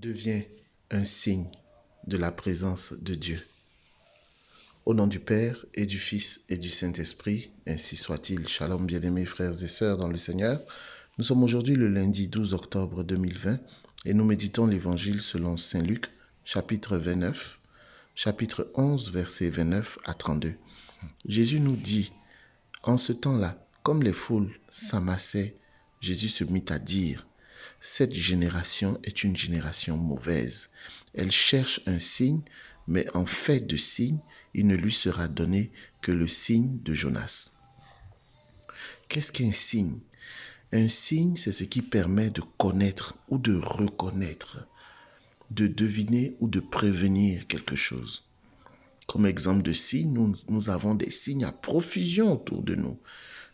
devient un signe de la présence de Dieu. Au nom du Père et du Fils et du Saint-Esprit, ainsi soit-il. Shalom, bien-aimés frères et sœurs dans le Seigneur. Nous sommes aujourd'hui le lundi 12 octobre 2020 et nous méditons l'évangile selon Saint Luc, chapitre 29, chapitre 11, versets 29 à 32. Jésus nous dit, en ce temps-là, comme les foules s'amassaient, Jésus se mit à dire, « Cette génération est une génération mauvaise. Elle cherche un signe, mais en fait de signe, il ne lui sera donné que le signe de Jonas. » Qu'est-ce qu'un signe? Un signe, c'est ce qui permet de connaître ou de reconnaître, de deviner ou de prévenir quelque chose. Comme exemple de signe, nous avons des signes à profusion autour de nous.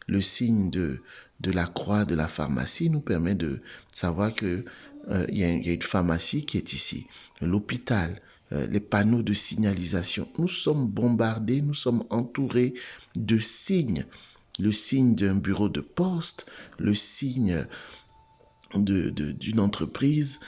Le signe de la croix de la pharmacie nous permet de savoir qu'il y a une pharmacie qui est ici. L'hôpital, les panneaux de signalisation. Nous sommes bombardés, nous sommes entourés de signes. Le signe d'un bureau de poste, le signe d'une entreprise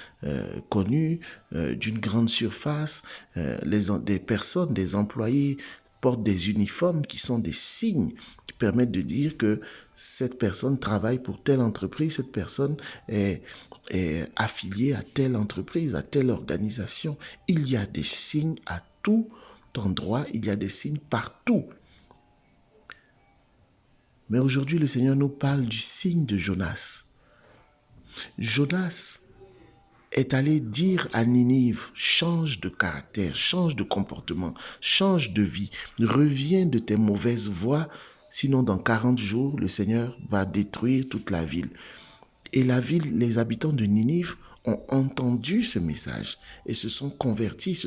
connue, d'une grande surface, des personnes, des employés portent des uniformes qui sont des signes qui permettent de dire que cette personne travaille pour telle entreprise, cette personne est affiliée à telle entreprise, à telle organisation. Il y a des signes à tout endroit, il y a des signes partout. Mais aujourd'hui, le Seigneur nous parle du signe de Jonas. Jonas est allé dire à Ninive, change de caractère, change de comportement, change de vie, reviens de tes mauvaises voies, sinon dans 40 jours, le Seigneur va détruire toute la ville. Et la ville, les habitants de Ninive ont entendu ce message et se sont convertis,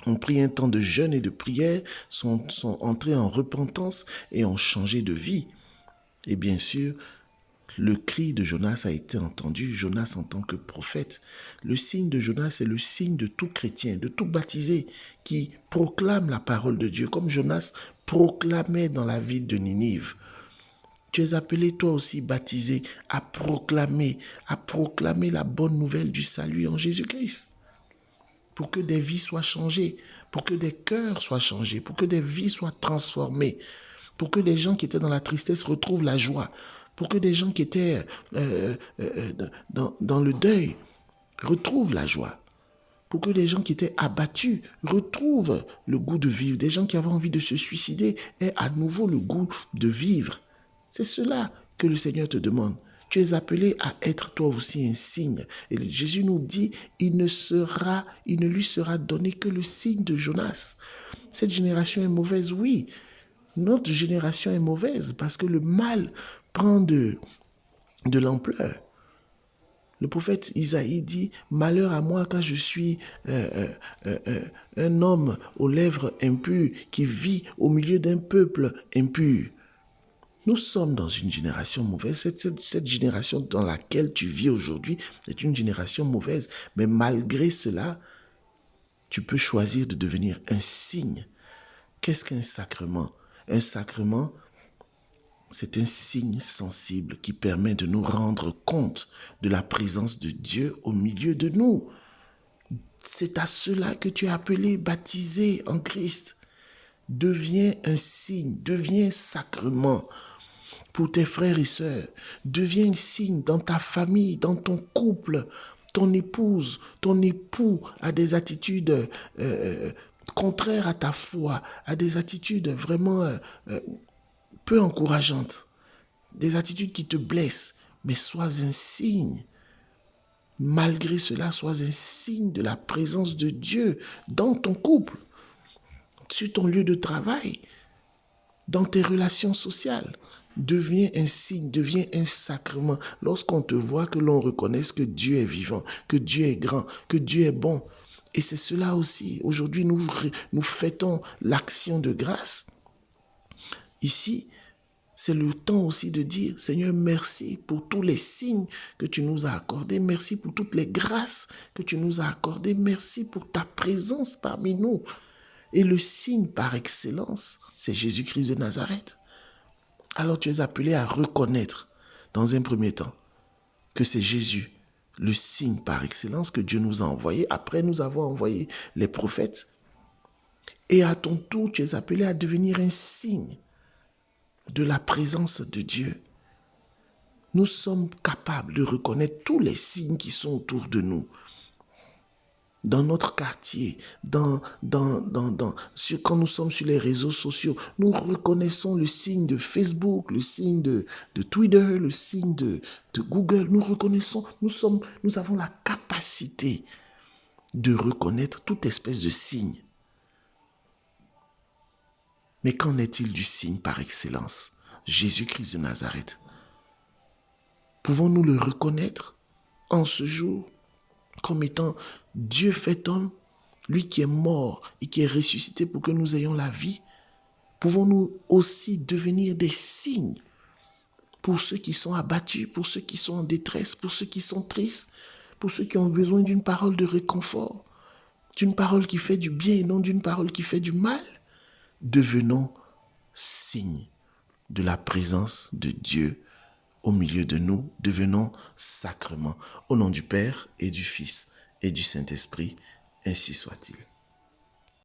ont pris un temps de jeûne et de prière, sont entrés en repentance et ont changé de vie. Et bien sûr, le cri de Jonas a été entendu, Jonas en tant que prophète. Le signe de Jonas est le signe de tout chrétien, de tout baptisé qui proclame la parole de Dieu, comme Jonas proclamait dans la ville de Ninive. Tu es appelé toi aussi baptisé à proclamer la bonne nouvelle du salut en Jésus-Christ. Pour que des vies soient changées, pour que des cœurs soient changés, pour que des vies soient transformées, pour que les gens qui étaient dans la tristesse retrouvent la joie, pour que des gens qui étaient dans le deuil retrouvent la joie, pour que les gens qui étaient abattus retrouvent le goût de vivre, des gens qui avaient envie de se suicider aient à nouveau le goût de vivre. C'est cela que le Seigneur te demande. Tu es appelé à être toi aussi un signe. Et Jésus nous dit, il ne lui sera donné que le signe de Jonas. Cette génération est mauvaise, oui. Notre génération est mauvaise parce que le mal prend de l'ampleur. Le prophète Isaïe dit, malheur à moi car je suis un homme aux lèvres impures qui vit au milieu d'un peuple impur. Nous sommes dans une génération mauvaise. Cette génération dans laquelle tu vis aujourd'hui est une génération mauvaise. Mais malgré cela, tu peux choisir de devenir un signe. Qu'est-ce qu'un sacrement? Un sacrement, c'est un signe sensible qui permet de nous rendre compte de la présence de Dieu au milieu de nous. C'est à cela que tu es appelé, baptisé en Christ. Deviens un signe, deviens un sacrement pour tes frères et sœurs. Deviens un signe dans ta famille, dans ton couple. Ton épouse, ton époux a des attitudes contraires à ta foi, a des attitudes vraiment peu encourageantes, des attitudes qui te blessent, mais sois un signe. Malgré cela, sois un signe de la présence de Dieu dans ton couple, sur ton lieu de travail, dans tes relations sociales. Deviens un signe, deviens un sacrement. Lorsqu'on te voit, que l'on reconnaisse que Dieu est vivant, que Dieu est grand, que Dieu est bon. Et c'est cela aussi. Aujourd'hui, nous fêtons l'action de grâce. Ici, c'est le temps aussi de dire, Seigneur, merci pour tous les signes que tu nous as accordés. Merci pour toutes les grâces que tu nous as accordées. Merci pour ta présence parmi nous. Et le signe par excellence, c'est Jésus-Christ de Nazareth. Alors tu es appelé à reconnaître, dans un premier temps, que c'est Jésus, le signe par excellence que Dieu nous a envoyé après nous avoir envoyé les prophètes. Et à ton tour, tu es appelé à devenir un signe de la présence de Dieu. Nous sommes capables de reconnaître tous les signes qui sont autour de nous. Dans notre quartier, quand nous sommes sur les réseaux sociaux, nous reconnaissons le signe de Facebook, le signe de Twitter, le signe de Google. Nous reconnaissons, nous avons la capacité de reconnaître toute espèce de signe. Mais qu'en est-il du signe par excellence? Jésus-Christ de Nazareth. Pouvons-nous le reconnaître en ce jour comme étant Dieu fait homme, lui qui est mort et qui est ressuscité pour que nous ayons la vie? Pouvons-nous aussi devenir des signes pour ceux qui sont abattus, pour ceux qui sont en détresse, pour ceux qui sont tristes, pour ceux qui ont besoin d'une parole de réconfort, d'une parole qui fait du bien et non d'une parole qui fait du mal? Devenons signes de la présence de Dieu au milieu de nous, devenons sacrements. Au nom du Père et du Fils et du Saint-Esprit, ainsi soit-il.